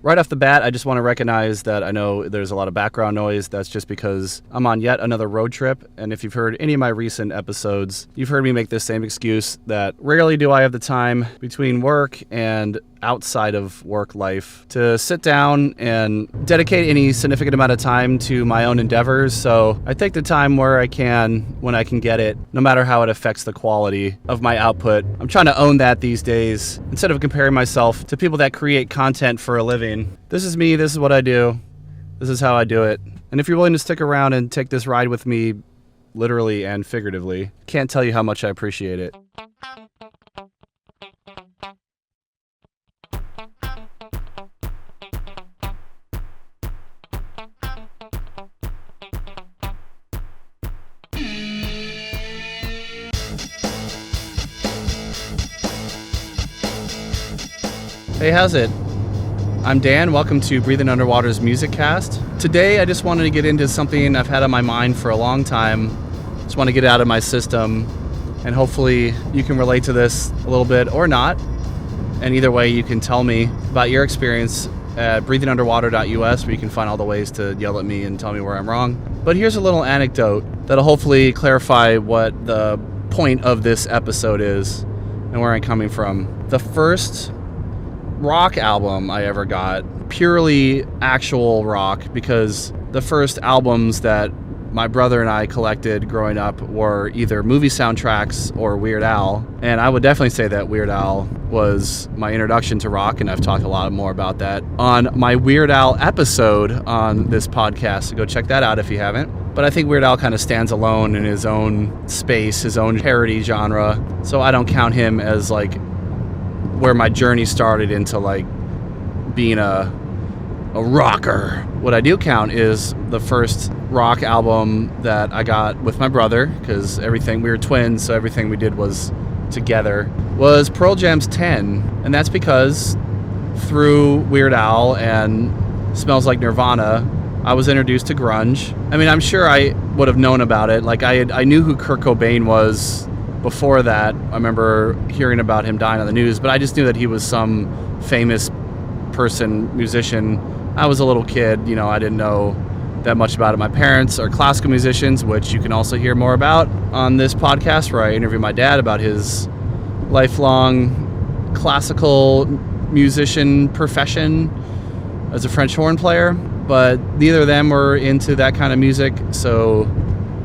Right off the bat, I just want to recognize that I know there's a lot of background noise. That's just because I'm on yet another road trip. And if you've heard any of my recent episodes, you've heard me make this same excuse that rarely do I have the time between work and outside of work life to sit down and dedicate any significant amount of time to my own endeavors. So I take the time where I can, when I can get it, no matter how it affects the quality of my output. I'm trying to own that these days instead of comparing myself to people that create content for a living. This is me, this is what I do, this is how I do it. And if you're willing to stick around and take this ride with me, literally and figuratively, can't tell you how much I appreciate it. Hey, how's it? I'm Dan, welcome to Breathing Underwater's Musicast. Today I just wanted to get into something I've had on my mind for a long time. Just want to get it out of my system, and hopefully you can relate to this a little bit or not. And either way, you can tell me about your experience at breathingunderwater.us, where you can find all the ways to yell at me and tell me where I'm wrong. But here's a little anecdote that'll hopefully clarify what the point of this episode is and where I'm coming from. The first rock album I ever got, purely actual rock, because the first albums that my brother and I collected growing up were either movie soundtracks or Weird Al, and I would definitely say that Weird Al was my introduction to rock, and I've talked a lot more about that on my Weird Al episode on this podcast, so go check that out if you haven't. But I think Weird Al kind of stands alone in his own space, his own parody genre, so I don't count him as like where my journey started into like being a rocker. What I do count is the first rock album that I got with my brother, because we were twins, so everything we did was together, was Pearl Jam's 10. And that's because through Weird Al and Smells Like Nirvana, I was introduced to grunge. I mean, I'm sure I would have known about it. Like I knew who Kurt Cobain was before that. I remember hearing about him dying on the news, but I just knew that he was some famous person, musician. I was a little kid, I didn't know that much about it. My parents are classical musicians, which you can also hear more about on this podcast, where I interview my dad about his lifelong classical musician profession as a French horn player. But neither of them were into that kind of music, so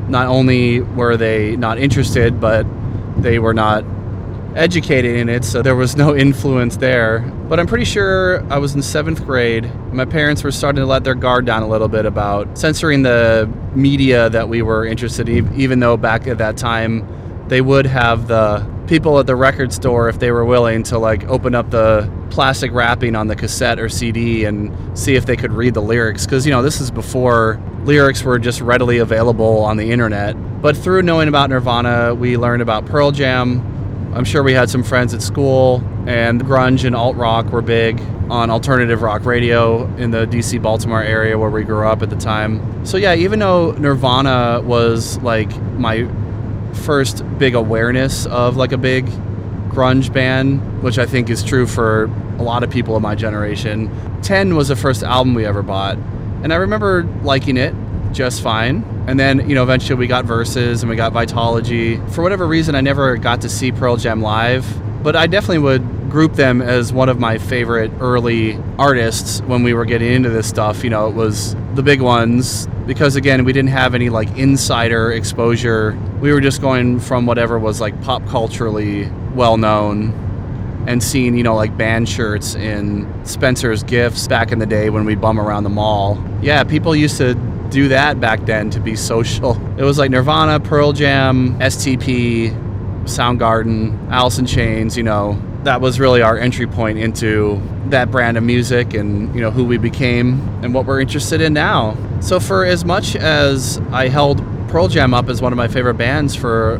not only were they not interested, but they were not educated in it, so there was no influence there. But I'm pretty sure I was in 7th grade. My parents were starting to let their guard down a little bit about censoring the media that we were interested in, even though back at that time they would have the people at the record store, if they were willing, to like open up the plastic wrapping on the cassette or CD and see if they could read the lyrics, because this is before lyrics were just readily available on the internet. But through knowing about Nirvana, we learned about Pearl Jam. I'm sure we had some friends at school, and grunge and alt rock were big on alternative rock radio in the DC Baltimore area where we grew up at the time. So yeah, even though Nirvana was like my first big awareness of like a big grunge band, which I think is true for a lot of people of my generation, 10 was the first album we ever bought, and I remember liking it just fine. And then eventually we got Versus and we got Vitalogy. For whatever reason, I never got to see Pearl Jam live, but I definitely would group them as one of my favorite early artists when we were getting into this stuff. It was the big ones, because again, we didn't have any like insider exposure. We were just going from whatever was like pop culturally well known, and seeing like band shirts in Spencer's Gifts back in the day when we bum around the mall. Yeah, people used to do that back then to be social. It was like Nirvana, Pearl Jam, STP, Soundgarden, Alice in Chains. That was really our entry point into that brand of music, and who we became and what we're interested in now. So for as much as I held Pearl Jam up as one of my favorite bands for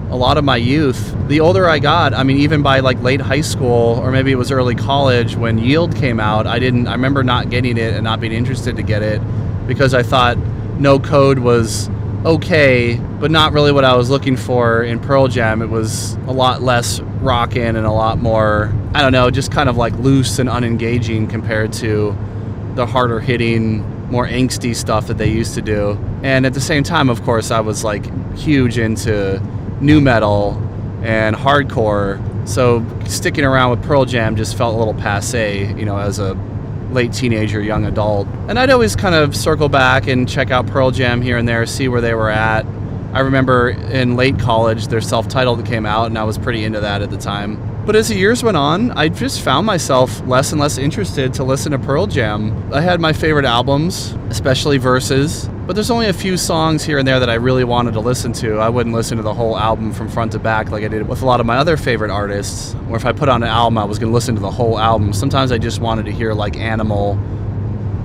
a lot of my youth, the older I got, even by like late high school, or maybe it was early college when Yield came out, I remember not getting it and not being interested to get it, because I thought No Code was okay, but not really what I was looking for in Pearl Jam. It was a lot less rockin' and a lot more I don't know, just kind of like loose and unengaging compared to the harder hitting, more angsty stuff that they used to do. And at the same time, of course, I was like huge into nu metal and hardcore. So sticking around with Pearl Jam just felt a little passé, you know, as a late teenager, young adult. And I'd always kind of circle back and check out Pearl Jam here and there, see where they were at. I remember in late college, their self-titled came out, and I was pretty into that at the time. But as the years went on, I just found myself less and less interested to listen to Pearl Jam. I had my favorite albums, especially Versus, but there's only a few songs here and there that I really wanted to listen to. I wouldn't listen to the whole album from front to back like I did with a lot of my other favorite artists, or if I put on an album, I was going to listen to the whole album. Sometimes I just wanted to hear like Animal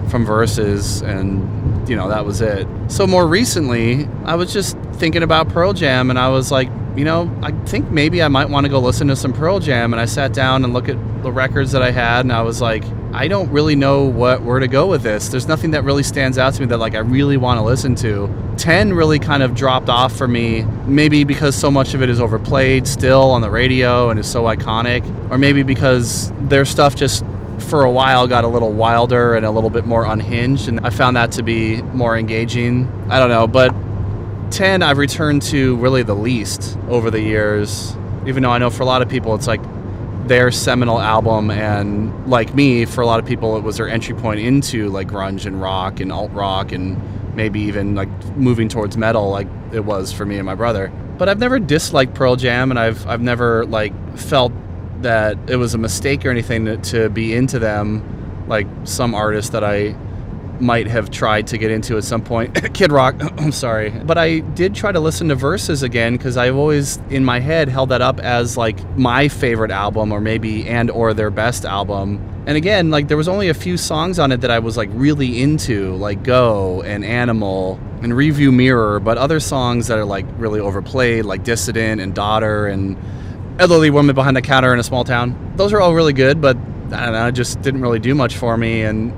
from Versus, and you know, that was it. So more recently, I was just thinking about Pearl Jam, and I was like, you know, I think maybe I might want to go listen to some Pearl Jam. And I sat down and looked at the records that I had, and I was like, I don't really know where to go with this. There's nothing that really stands out to me that like I really want to listen to. 10 really kind of dropped off for me, maybe because so much of it is overplayed still on the radio and is so iconic, or maybe because their stuff just for a while got a little wilder and a little bit more unhinged, and I found that to be more engaging. I don't know, but 10 I've returned to really the least over the years, even though I know for a lot of people it's like their seminal album, and like me, for a lot of people it was their entry point into like grunge and rock and alt rock and maybe even like moving towards metal like it was for me and my brother. But I've never disliked Pearl Jam, and I've never like felt that it was a mistake or anything to be into them like some artists that I might have tried to get into at some point. Kid Rock, I'm sorry. But I did try to listen to Versus again, because I've always in my head held that up as like my favorite album, or maybe or their best album. And again, like there was only a few songs on it that I was like really into, like Go and Animal and Review Mirror, but other songs that are like really overplayed, like Dissident and Daughter and Elderly Woman Behind the Counter in a Small Town. Those are all really good, but I don't know, it just didn't really do much for me. And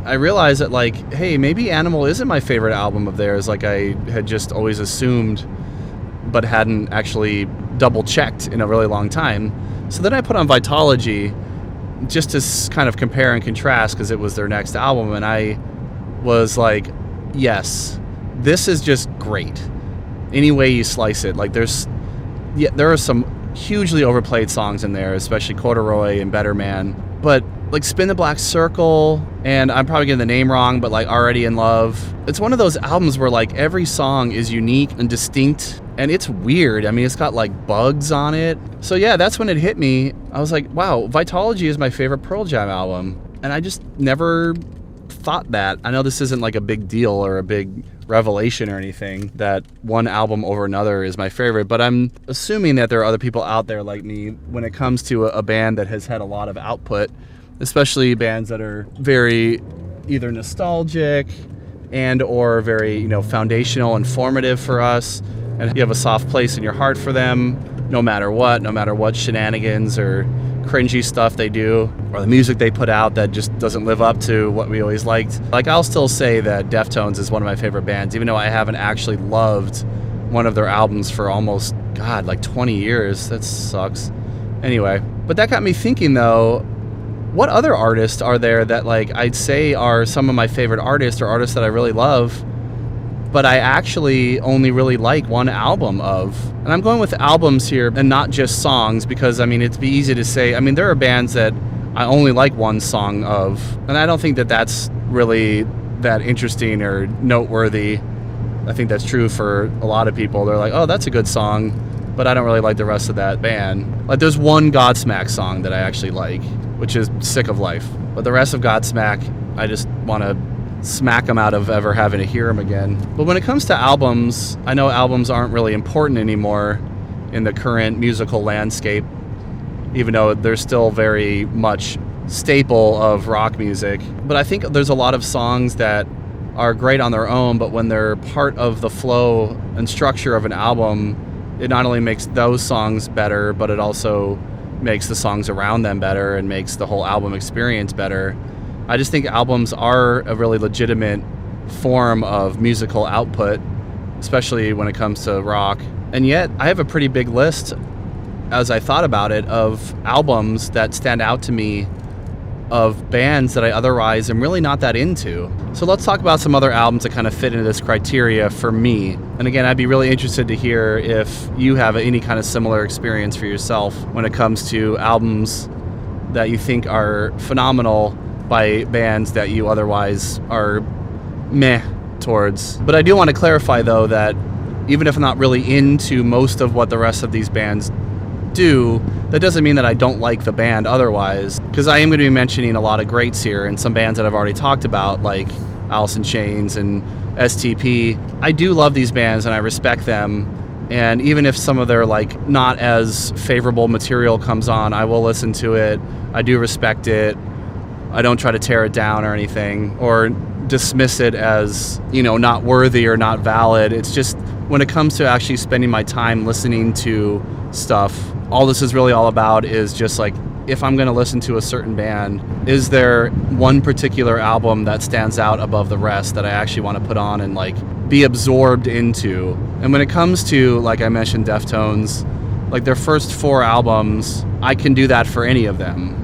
I realized that like, hey, maybe Animal isn't my favorite album of theirs, like I had just always assumed, but hadn't actually double checked in a really long time. So then I put on Vitalogy just to kind of compare and contrast, because it was their next album, and I was like, yes, this is just great. Any way you slice it, like there are some hugely overplayed songs in there, especially Corduroy and Better Man, but like Spin the Black Circle, and I'm probably getting the name wrong, but like Already in Love. It's one of those albums where like every song is unique and distinct, and it's weird. I mean, it's got like bugs on it. So yeah, that's when it hit me. I was like, wow, Vitalogy is my favorite Pearl Jam album. And I just never thought that. I know this isn't like a big deal or a big revelation or anything that one album over another is my favorite, but I'm assuming that there are other people out there like me when it comes to a band that has had a lot of output, especially bands that are very either nostalgic and or very, you know, foundational and formative for us, and you have a soft place in your heart for them no matter what shenanigans or cringy stuff they do or the music they put out that just doesn't live up to what we always liked. Like, I'll still say that Deftones is one of my favorite bands, even though I haven't actually loved one of their albums for almost, God, like 20 years. That sucks. Anyway, but that got me thinking though, what other artists are there that like I'd say are some of my favorite artists or artists that I really love, but I actually only really like one album of? And I'm going with albums here and not just songs, because I mean, it'd be easy to say, I mean, there are bands that I only like one song of, and I don't think that that's really that interesting or noteworthy. I think that's true for a lot of people. They're like, oh, that's a good song, but I don't really like the rest of that band. Like, there's one Godsmack song that I actually like, which is Sick of Life. But the rest of Godsmack, I just want to smack them out of ever having to hear them again. But when it comes to albums, I know albums aren't really important anymore in the current musical landscape, even though they're still very much staple of rock music. But I think there's a lot of songs that are great on their own, but when they're part of the flow and structure of an album, it not only makes those songs better, but it also makes the songs around them better and makes the whole album experience better. I just think albums are a really legitimate form of musical output, especially when it comes to rock. And yet, I have a pretty big list as I thought about it, of albums that stand out to me of bands that I otherwise am really not that into. So let's talk about some other albums that kind of fit into this criteria for me. And again, I'd be really interested to hear if you have any kind of similar experience for yourself when it comes to albums that you think are phenomenal by bands that you otherwise are meh towards. But I do want to clarify, though, that even if I'm not really into most of what the rest of these bands do, that doesn't mean that I don't like the band otherwise, because I am going to be mentioning a lot of greats here and some bands that I've already talked about, like Alice in Chains and STP. I do love these bands and I respect them, and even if some of their like not as favorable material comes on, I will listen to it. I do respect it. I don't try to tear it down or anything or dismiss it as, not worthy or not valid. It's just when it comes to actually spending my time listening to stuff, all this is really all about is just like, if I'm going to listen to a certain band, is there one particular album that stands out above the rest that I actually want to put on and like be absorbed into? And when it comes to, like I mentioned, Deftones, like their first 4 albums, I can do that for any of them.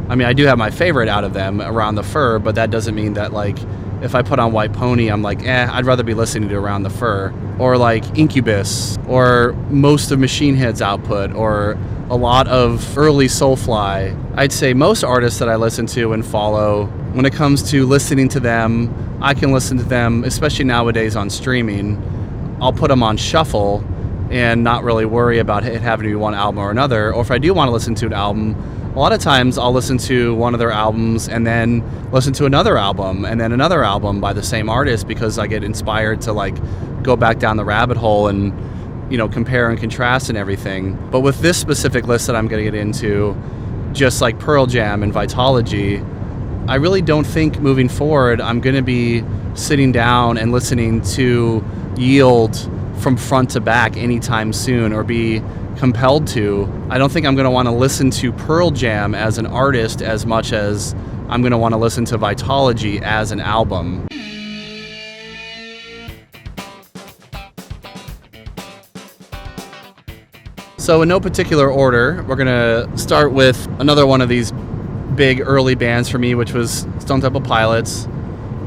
I mean, I do have my favorite out of them, Around the Fur, but that doesn't mean that like if I put on White Pony, I'm like, I'd rather be listening to Around the Fur. Or like Incubus, or most of Machine Head's output, or a lot of early Soulfly. I'd say most artists that I listen to and follow, when it comes to listening to them, I can listen to them, especially nowadays on streaming. I'll put them on shuffle and not really worry about it having to be one album or another. Or if I do want to listen to an album, a lot of times I'll listen to one of their albums and then listen to another album and then another album by the same artist, because I get inspired to like go back down the rabbit hole and, compare and contrast and everything. But with this specific list that I'm going to get into, just like Pearl Jam and Vitalogy, I really don't think moving forward I'm going to be sitting down and listening to Yield from front to back anytime soon or be compelled to. I don't think I'm going to want to listen to Pearl Jam as an artist as much as I'm going to want to listen to Vitalogy as an album. So in no particular order, we're going to start with another one of these big early bands for me, which was Stone Temple Pilots.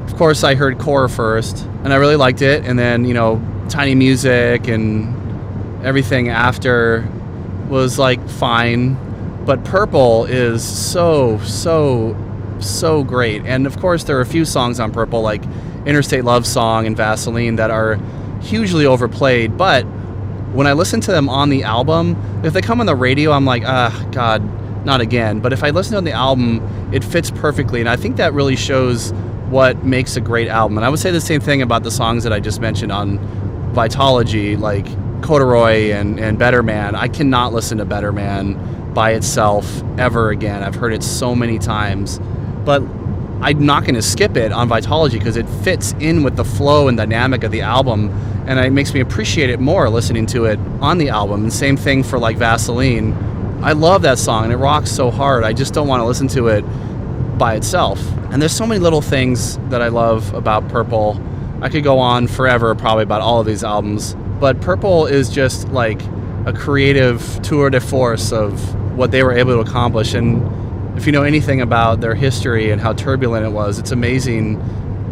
Of course, I heard Core first, and I really liked it. And then, Tiny Music and everything after was like fine. But Purple is so great. And of course, there are a few songs on Purple, like Interstate Love Song and Vaseline, that are hugely overplayed. But when I listen to them on the album, if they come on the radio, I'm like, God, not again. But if I listen to the album, it fits perfectly. And I think that really shows what makes a great album. And I would say the same thing about the songs that I just mentioned on Vitalogy, like Corduroy and Better Man. I cannot listen to Better Man by itself ever again. I've heard it so many times. But I'm not going to skip it on Vitalogy because it fits in with the flow and dynamic of the album, and it makes me appreciate it more listening to it on the album. And same thing for like Vaseline. I love that song and it rocks so hard. I just don't want to listen to it by itself. And there's so many little things that I love about Purple. I could go on forever probably about all of these albums, but Purple is just like a creative tour de force of what they were able to accomplish. And if you know anything about their history and how turbulent it was, it's amazing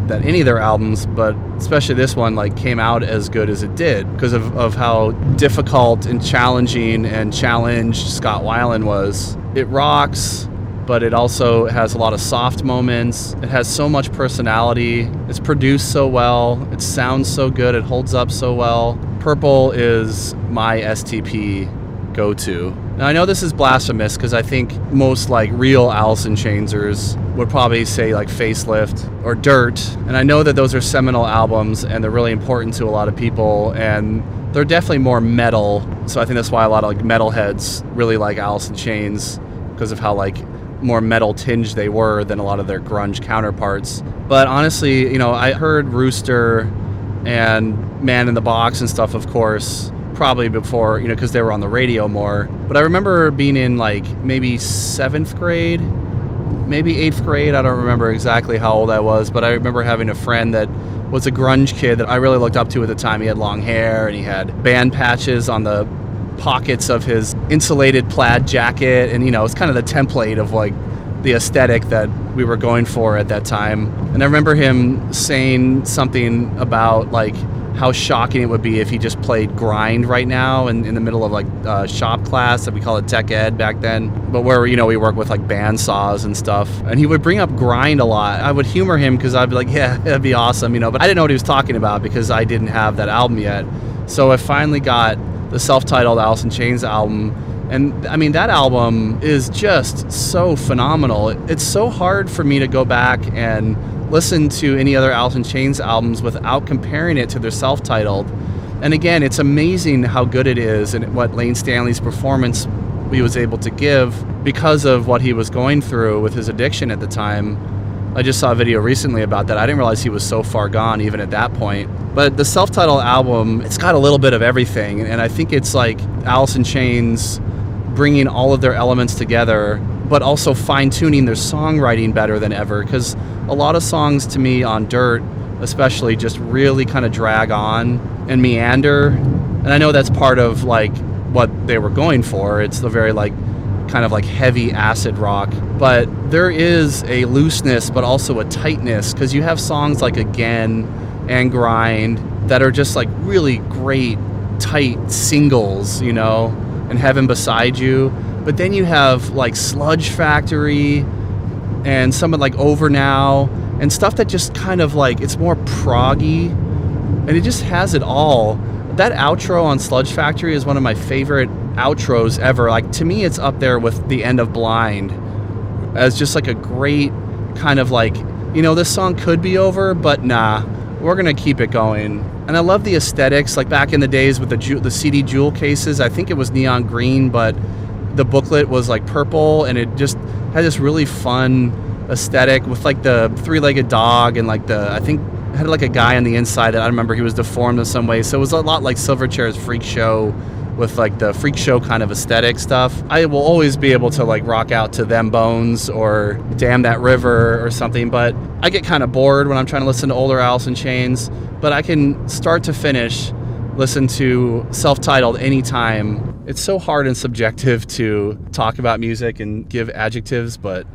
that any of their albums, but especially this one, like came out as good as it did because of how difficult and challenging and challenged Scott Weiland was. It rocks, but it also has a lot of soft moments. It has so much personality. It's produced so well. It sounds so good. It holds up so well. Purple is my STP go-to. Now I know this is blasphemous because I think most like real Alice in Chainsers would probably say like Facelift or Dirt, and I know that those are seminal albums and they're really important to a lot of people, and they're definitely more metal, so I think that's why a lot of like metalheads really like Alice in Chains, because of how like more metal tinged they were than a lot of their grunge counterparts. But honestly, I heard Rooster and Man in the Box and stuff, of course, probably before, because they were on the radio more. But I remember being in like maybe 7th grade, maybe 8th grade. I don't remember exactly how old I was, but I remember having a friend that was a grunge kid that I really looked up to at the time. He had long hair and he had band patches on the pockets of his insulated plaid jacket, and it's kind of the template of like the aesthetic that we were going for at that time. And I remember him saying something about like how shocking it would be if he just played grind right now in the middle of like shop class, that we call it tech ed back then, but where we work with like band saws and stuff, and he would bring up grind a lot. I would humor him because I'd be like, yeah, that'd be awesome, but I didn't know what he was talking about because I didn't have that album yet. So I finally got the self-titled Alice in Chains album, and I mean, that album is just so phenomenal. It's so hard for me to go back and listen to any other Alice in Chains albums without comparing it to their self-titled. And again, it's amazing how good it is and what Lane Stanley's performance he was able to give because of what he was going through with his addiction at the time. I just saw a video recently about that. I didn't realize he was so far gone even at that point. But the self-titled album, it's got a little bit of everything, and I think it's like Alice in Chains bringing all of their elements together, but also fine-tuning their songwriting better than ever, because a lot of songs to me on Dirt especially just really kind of drag on and meander, and I know that's part of like what they were going for. It's the very like kind of like heavy acid rock, but there is a looseness but also a tightness, because you have songs like Again and Grind that are just like really great tight singles, and Heaven Beside You. But then you have like Sludge Factory and some of like Over Now and stuff that just kind of like, it's more proggy, and it just has it all. That outro on Sludge Factory is one of my favorite outros ever. Like, to me, it's up there with The End of Blind as just like a great kind of like, this song could be over, but nah, we're gonna keep it going. And I love the aesthetics. Like back in the days with the CD jewel cases, I think it was neon green, but the booklet was like purple, and it just had this really fun aesthetic with like the three-legged dog, and like I think had like a guy on the inside that I remember he was deformed in some way. So it was a lot like Silverchair's Freak Show with like the Freak Show kind of aesthetic stuff. I will always be able to like rock out to Them Bones or Damn That River or something, but I get kind of bored when I'm trying to listen to older Alice in Chains. But I can start to finish listen to self-titled anytime. It's so hard and subjective to talk about music and give adjectives, but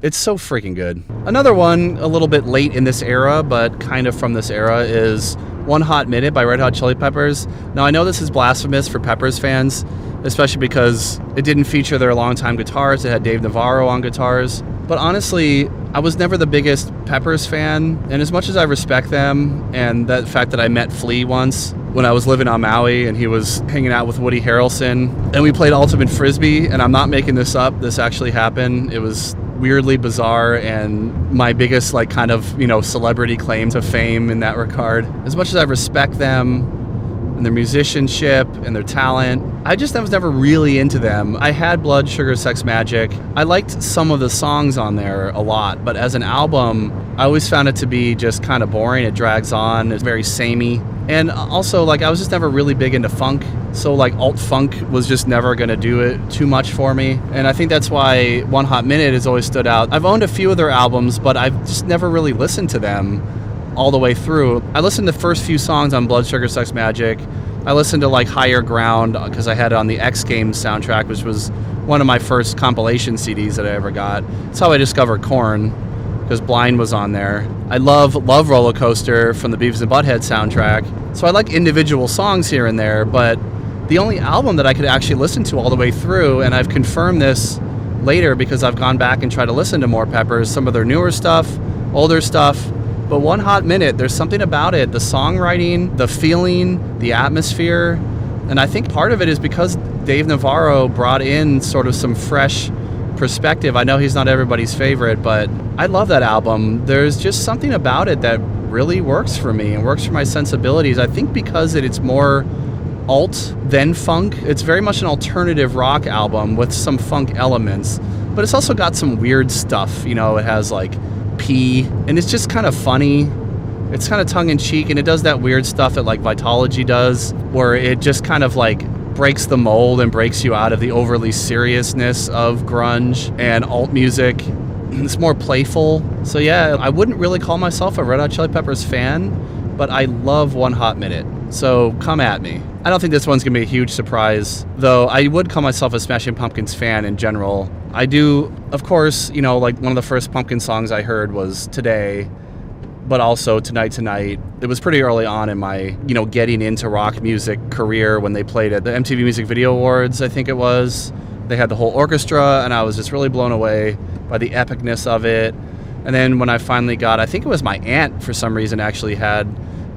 it's so freaking good. Another one a little bit late in this era, but kind of from this era, is One Hot Minute by Red Hot Chili Peppers. Now, I know this is blasphemous for Peppers fans, especially because it didn't feature their longtime guitars. It had Dave Navarro on guitars. But honestly, I was never the biggest Peppers fan, and as much as I respect them, and the fact that I met Flea once when I was living on Maui and he was hanging out with Woody Harrelson, and we played Ultimate Frisbee, and I'm not making this up, this actually happened. It was weirdly bizarre, and my biggest like kind of celebrity claim to fame in that regard. As much as I respect them and their musicianship and their talent, I was never really into them. I had Blood Sugar Sex Magic. I liked some of the songs on there a lot, but as an album, I always found it to be just kind of boring. It drags on, it's very samey. And also, like, I was just never really big into funk, so like alt funk was just never gonna do it too much for me. And I think that's why One Hot Minute has always stood out. I've owned a few of their albums, but I've just never really listened to them all the way through. I listened to the first few songs on Blood Sugar Sex Magic. I listened to like Higher Ground because I had it on the X Games soundtrack, which was one of my first compilation CDs that I ever got. That's how I discovered Korn, because Blind was on there. I love Roller Coaster from the Beavis and Butthead soundtrack. So I like individual songs here and there, but the only album that I could actually listen to all the way through, and I've confirmed this later because I've gone back and tried to listen to more Peppers, some of their newer stuff, older stuff, but One Hot Minute, there's something about it, the songwriting, the feeling, the atmosphere, and I think part of it is because Dave Navarro brought in sort of some fresh perspective. I know he's not everybody's favorite, but I love that album. There's just something about it that really works for me and works for my sensibilities. I think because it's more alt than funk. It's very much an alternative rock album with some funk elements, but it's also got some weird stuff. It has like P, and it's just kind of funny. It's kind of tongue-in-cheek, and it does that weird stuff that like Vitalogy does, where it just kind of like breaks the mold and breaks you out of the overly seriousness of grunge and alt music. It's more playful. So yeah, I wouldn't really call myself a Red Hot Chili Peppers fan, but I love One Hot Minute. So come at me. I don't think this one's going to be a huge surprise, though I would call myself a Smashing Pumpkins fan in general. I do, of course, like one of the first Pumpkin songs I heard was Today, but also Tonight Tonight. It was pretty early on in my, getting into rock music career when they played at the MTV Music Video Awards, I think it was. They had the whole orchestra, and I was just really blown away by the epicness of it. And then when I finally got, I think it was my aunt for some reason actually had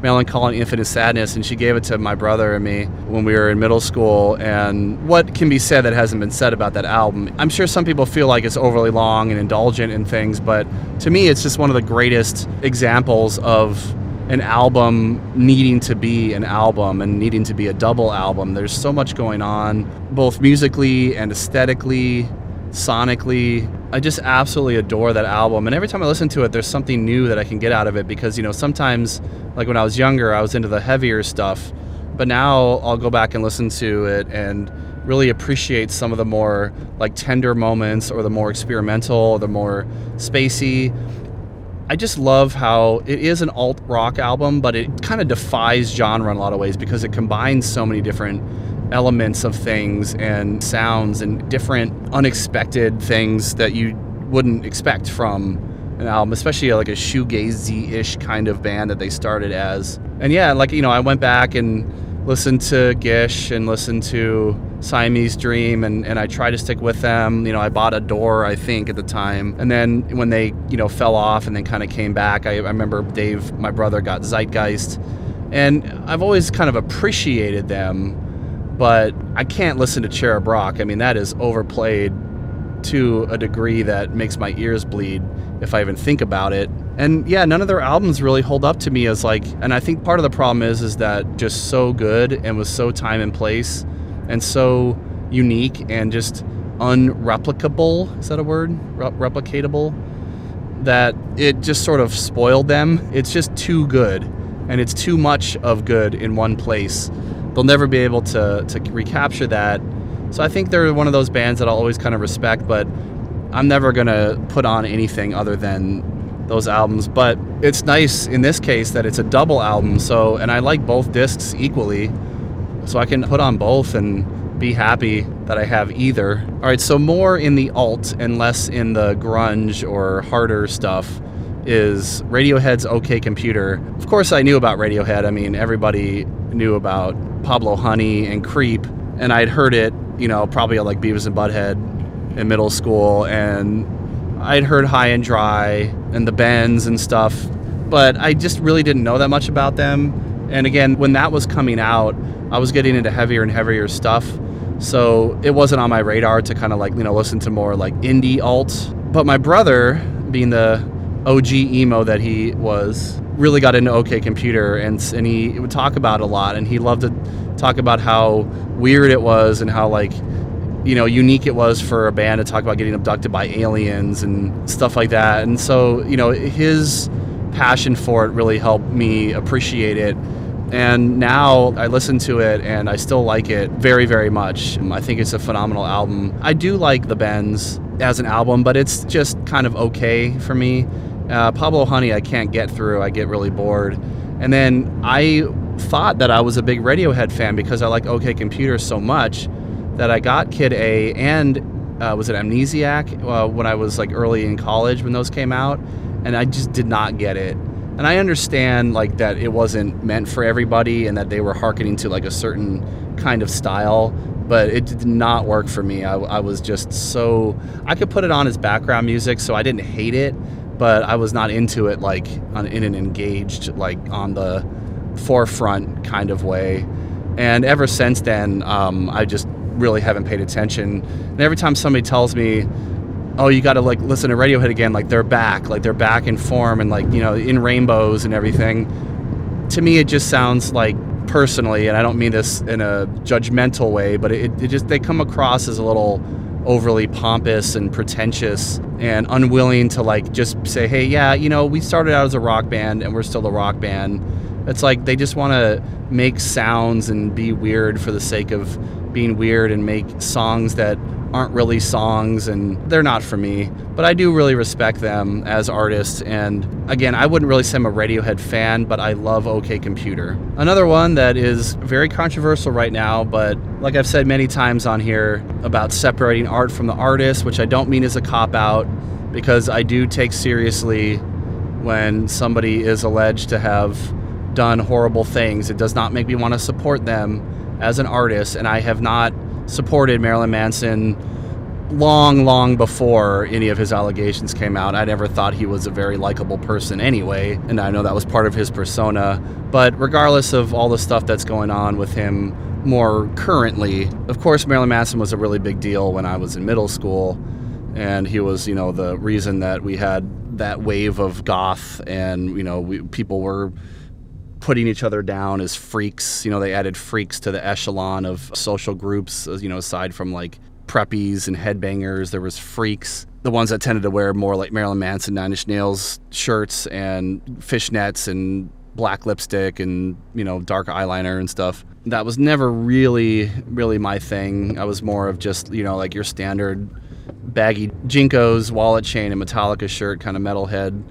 Melancholy and Infinite Sadness, and she gave it to my brother and me when we were in middle school. And what can be said that hasn't been said about that album? I'm sure some people feel like it's overly long and indulgent in things, but to me it's just one of the greatest examples of an album needing to be an album and needing to be a double album. There's so much going on, both musically and aesthetically, sonically. I just absolutely adore that album, and every time I listen to it there's something new that I can get out of it, because sometimes, like when I was younger, I was into the heavier stuff, but now I'll go back and listen to it and really appreciate some of the more like tender moments, or the more experimental, or the more spacey. I just love how it is an alt rock album, but it kind of defies genre in a lot of ways, because it combines so many different elements of things and sounds and different unexpected things that you wouldn't expect from an album, especially like a shoegazy-ish kind of band that they started as. And yeah, I went back and listened to Gish and listened to Siamese Dream, and I tried to stick with them. I bought Adore, I think, at the time. And then when they, fell off and then kind of came back, I remember Dave, my brother, got Zeitgeist. And I've always kind of appreciated them, but I can't listen to Cherub Rock. I mean, that is overplayed to a degree that makes my ears bleed if I even think about it. And yeah, none of their albums really hold up to me as and I think part of the problem is that just so good and was so time and place and so unique and just unreplicable, is that a word? Replicatable? That it just sort of spoiled them. It's just too good, and it's too much of good in one place. They'll never be able to recapture that. So I think they're one of those bands that I'll always kind of respect, but I'm never going to put on anything other than those albums. But it's nice in this case that it's a double album, and I like both discs equally, so I can put on both and be happy that I have either. All right, so more in the alt and less in the grunge or harder stuff is Radiohead's OK Computer. Of course I knew about Radiohead. I mean, everybody knew about Pablo Honey and Creep, and I'd heard it, probably at like Beavis and Butthead in middle school, and I'd heard High and Dry and the Bends and stuff, but I just really didn't know that much about them. And again, when that was coming out, I was getting into heavier and heavier stuff, so it wasn't on my radar to kind of listen to more like indie alt. But my brother, being the OG emo that he was, really got into OK Computer, and he would talk about it a lot, and he loved to talk about how weird it was and how unique it was for a band to talk about getting abducted by aliens and stuff like that. And so his passion for it really helped me appreciate it, and now I listen to it and I still like it very, very much. I think it's a phenomenal album. I do like The Bends as an album, but it's just kind of okay for me. Pablo Honey I can't get through. I get really bored. And then I thought that I was a big Radiohead fan because I like OK Computer so much that I got Kid A and was it Amnesiac when I was early in college when those came out, and I just did not get it. And I understand that it wasn't meant for everybody and that they were hearkening to a certain kind of style, but it did not work for me. I was just I could put it on as background music, so I didn't hate it, but I was not into it in an engaged, on the forefront kind of way. And ever since then, I just really haven't paid attention. And every time somebody tells me, oh, you got to listen to Radiohead again, they're back in form and in rainbows and everything, to me it just sounds personally, and I don't mean this in a judgmental way, but it just, they come across as a little overly pompous and pretentious and unwilling to just say, hey, yeah, we started out as a rock band and we're still a rock band. It's they just want to make sounds and be weird for the sake of being weird and make songs that aren't really songs, and they're not for me. But I do really respect them as artists, and again, I wouldn't really say I'm a Radiohead fan, but I love OK Computer. Another one that is very controversial right now, but like I've said many times on here about separating art from the artist, which I don't mean as a cop-out, because I do take seriously when somebody is alleged to have done horrible things. It does not make me want to support them as an artist, and I have not supported Marilyn Manson long before any of his allegations came out. I never thought he was a very likable person anyway, and I know that was part of his persona. But regardless of all the stuff that's going on with him more currently, of course Marilyn Manson was a really big deal when I was in middle school, and he was, the reason that we had that wave of goth, and people were putting each other down as freaks. They added freaks to the echelon of social groups, aside from like preppies and headbangers. There was freaks, the ones that tended to wear more like Marilyn Manson, Nine Inch Nails shirts and fishnets and black lipstick and, dark eyeliner and stuff. That was never really my thing. I was more of just, like your standard baggy Jinkos, wallet chain, and Metallica shirt kind of metalhead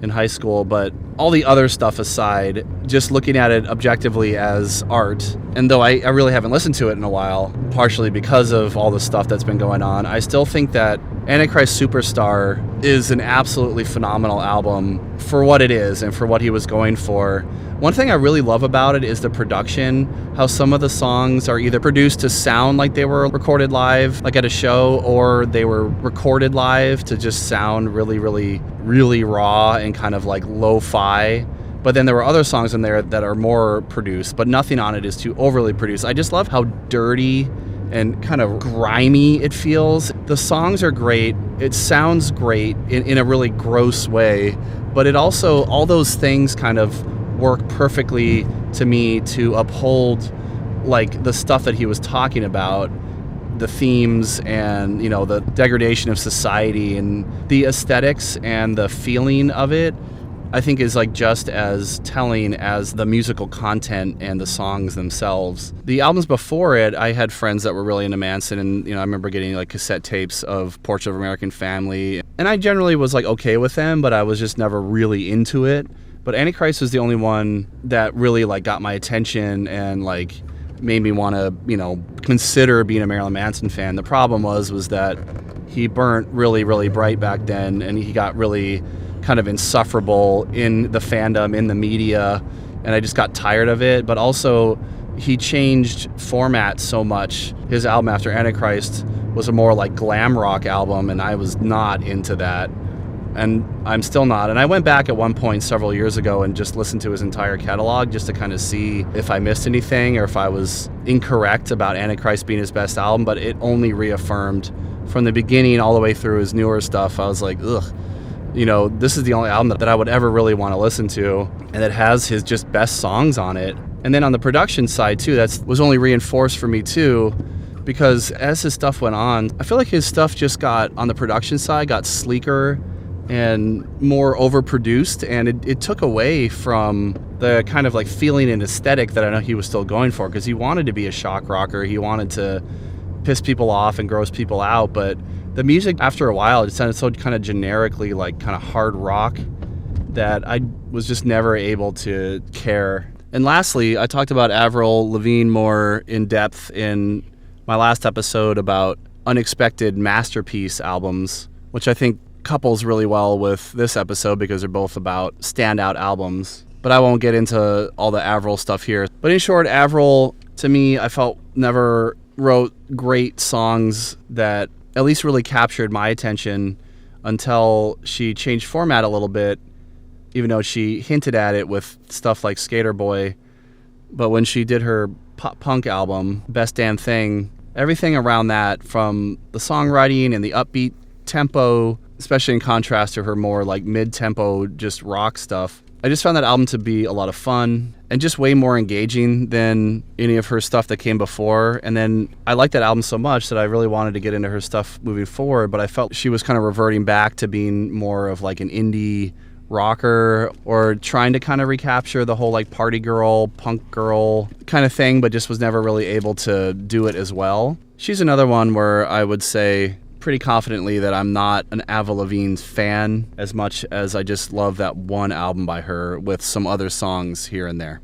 in high school. But all the other stuff aside, just looking at it objectively as art, and though I really haven't listened to it in a while, partially because of all the stuff that's been going on, I still think that Antichrist Superstar is an absolutely phenomenal album for what it is and for what he was going for. One thing I really love about it is the production, how some of the songs are either produced to sound like they were recorded live, like at a show, or they were recorded live to just sound really raw and kind of like lo-fi. But then there were other songs in there that are more produced, but nothing on it is too overly produced. I just love how dirty and kind of grimy it feels. The songs are great. It sounds great in a really gross way, but it also, all those things kind of work perfectly to me to uphold like the stuff that he was talking about, the themes and, the degradation of society, and the aesthetics and the feeling of it, I think is like just as telling as the musical content and the songs themselves. The albums before it, I had friends that were really into Manson, and I remember getting like cassette tapes of Portrait of American Family, and I generally was like okay with them, but I was just never really into it. But Antichrist was the only one that really like got my attention and like made me want to, consider being a Marilyn Manson fan. The problem was that he burnt really bright back then, and he got really kind of insufferable in the fandom, in the media, and I just got tired of it. But also, he changed format so much. His album after Antichrist was a more like glam rock album, and I was not into that. And I'm still not. And I went back at one point several years ago and just listened to his entire catalog just to kind of see if I missed anything or if I was incorrect about Antichrist being his best album. But it only reaffirmed from the beginning all the way through his newer stuff. I was like, ugh, this is the only album that I would ever really want to listen to, and it has his just best songs on it. And then on the production side too, that was only reinforced for me too, because as his stuff went on, I feel like his stuff just got, on the production side, got sleeker and more overproduced, and it took away from the kind of like feeling and aesthetic that I know he was still going for, because he wanted to be a shock rocker. He wanted to piss people off and gross people out, but the music after a while it sounded so kind of generically like kind of hard rock that I was just never able to care. And lastly, I talked about Avril Lavigne more in depth in my last episode about unexpected masterpiece albums, which I think couples really well with this episode because they're both about standout albums. But I won't get into all the Avril stuff here. But in short, Avril, to me, I felt never wrote great songs that at least really captured my attention until she changed format a little bit, even though she hinted at it with stuff like Skater Boy. But when she did her pop punk album, Best Damn Thing, everything around that, from the songwriting and the upbeat tempo, especially in contrast to her more like mid-tempo, just rock stuff, I just found that album to be a lot of fun and just way more engaging than any of her stuff that came before. And then I liked that album so much that I really wanted to get into her stuff moving forward, but I felt she was kind of reverting back to being more of like an indie rocker, or trying to kind of recapture the whole like party girl, punk girl kind of thing, but just was never really able to do it as well. She's another one where I would say pretty confidently that I'm not an Avril Lavigne fan as much as I just love that one album by her with some other songs here and there.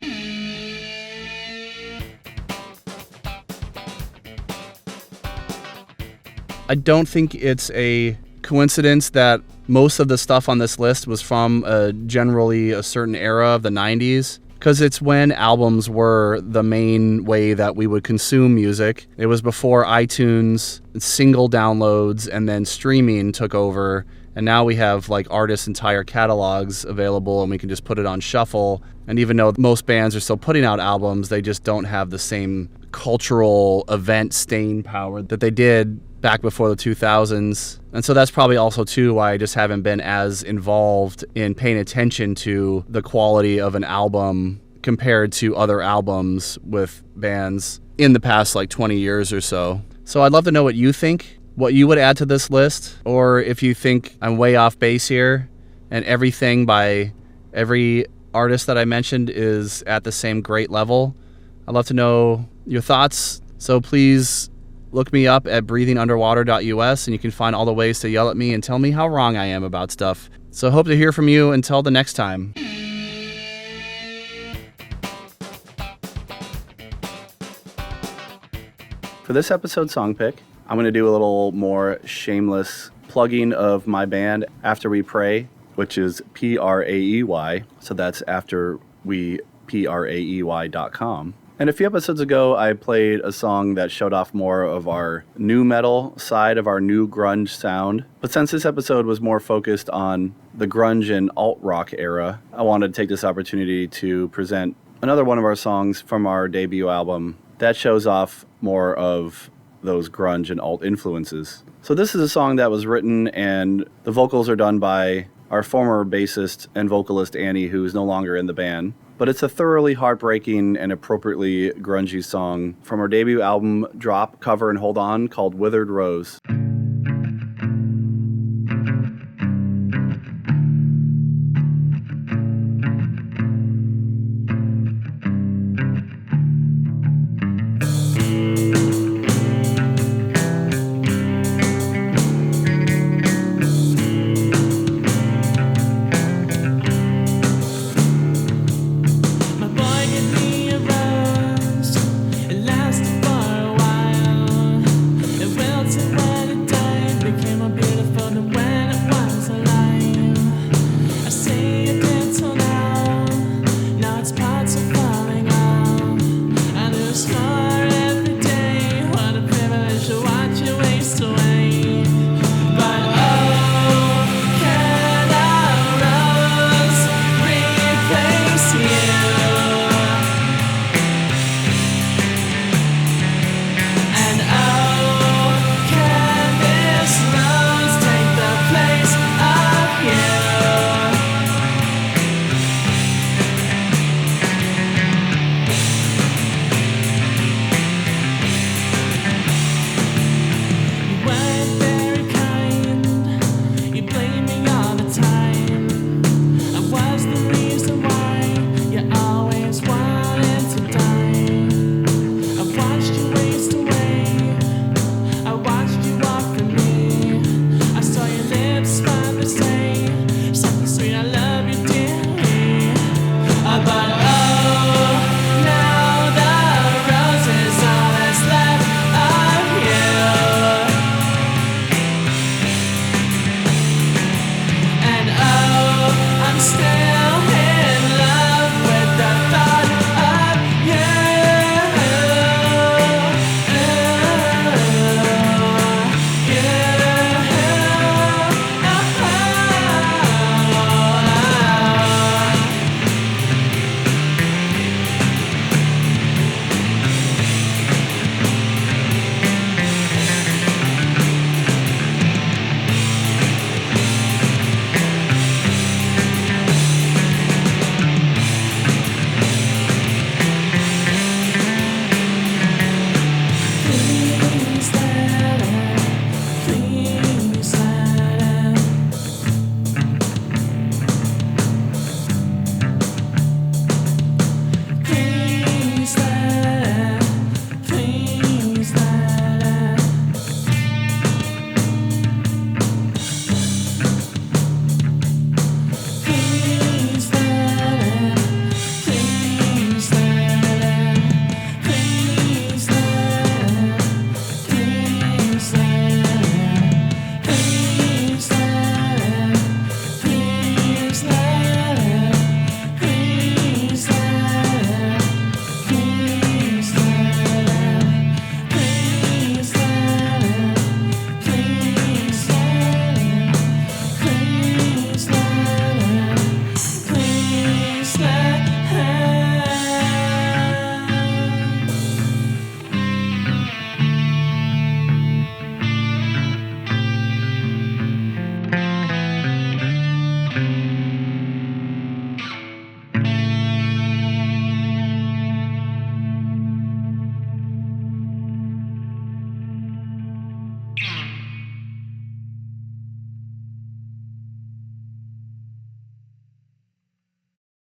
I don't think it's a coincidence that most of the stuff on this list was from generally a certain era of the 90s, because it's when albums were the main way that we would consume music. It was before iTunes, single downloads, and then streaming took over, and now we have like artists' entire catalogs available and we can just put it on shuffle. And even though most bands are still putting out albums, they just don't have the same cultural event staying power that they did back before the 2000s. And so that's probably also too why I just haven't been as involved in paying attention to the quality of an album compared to other albums with bands in the past like 20 years or so. So I'd love to know what you think, what you would add to this list, or if you think I'm way off base here and everything by every artist that I mentioned is at the same great level. I'd love to know your thoughts. So please look me up at breathingunderwater.us, and you can find all the ways to yell at me and tell me how wrong I am about stuff. So hope to hear from you until the next time. For this episode's song pick, I'm going to do a little more shameless plugging of my band After We Praey, which is Praey. So that's after we Praey.com. And a few episodes ago, I played a song that showed off more of our new metal side of our new grunge sound. But since this episode was more focused on the grunge and alt-rock era, I wanted to take this opportunity to present another one of our songs from our debut album that shows off more of those grunge and alt influences. So this is a song that was written, and the vocals are done by our former bassist and vocalist Annie, who is no longer in the band. But it's a thoroughly heartbreaking and appropriately grungy song from our debut album, Drop, Cover, and Hold On, called Withered Rose.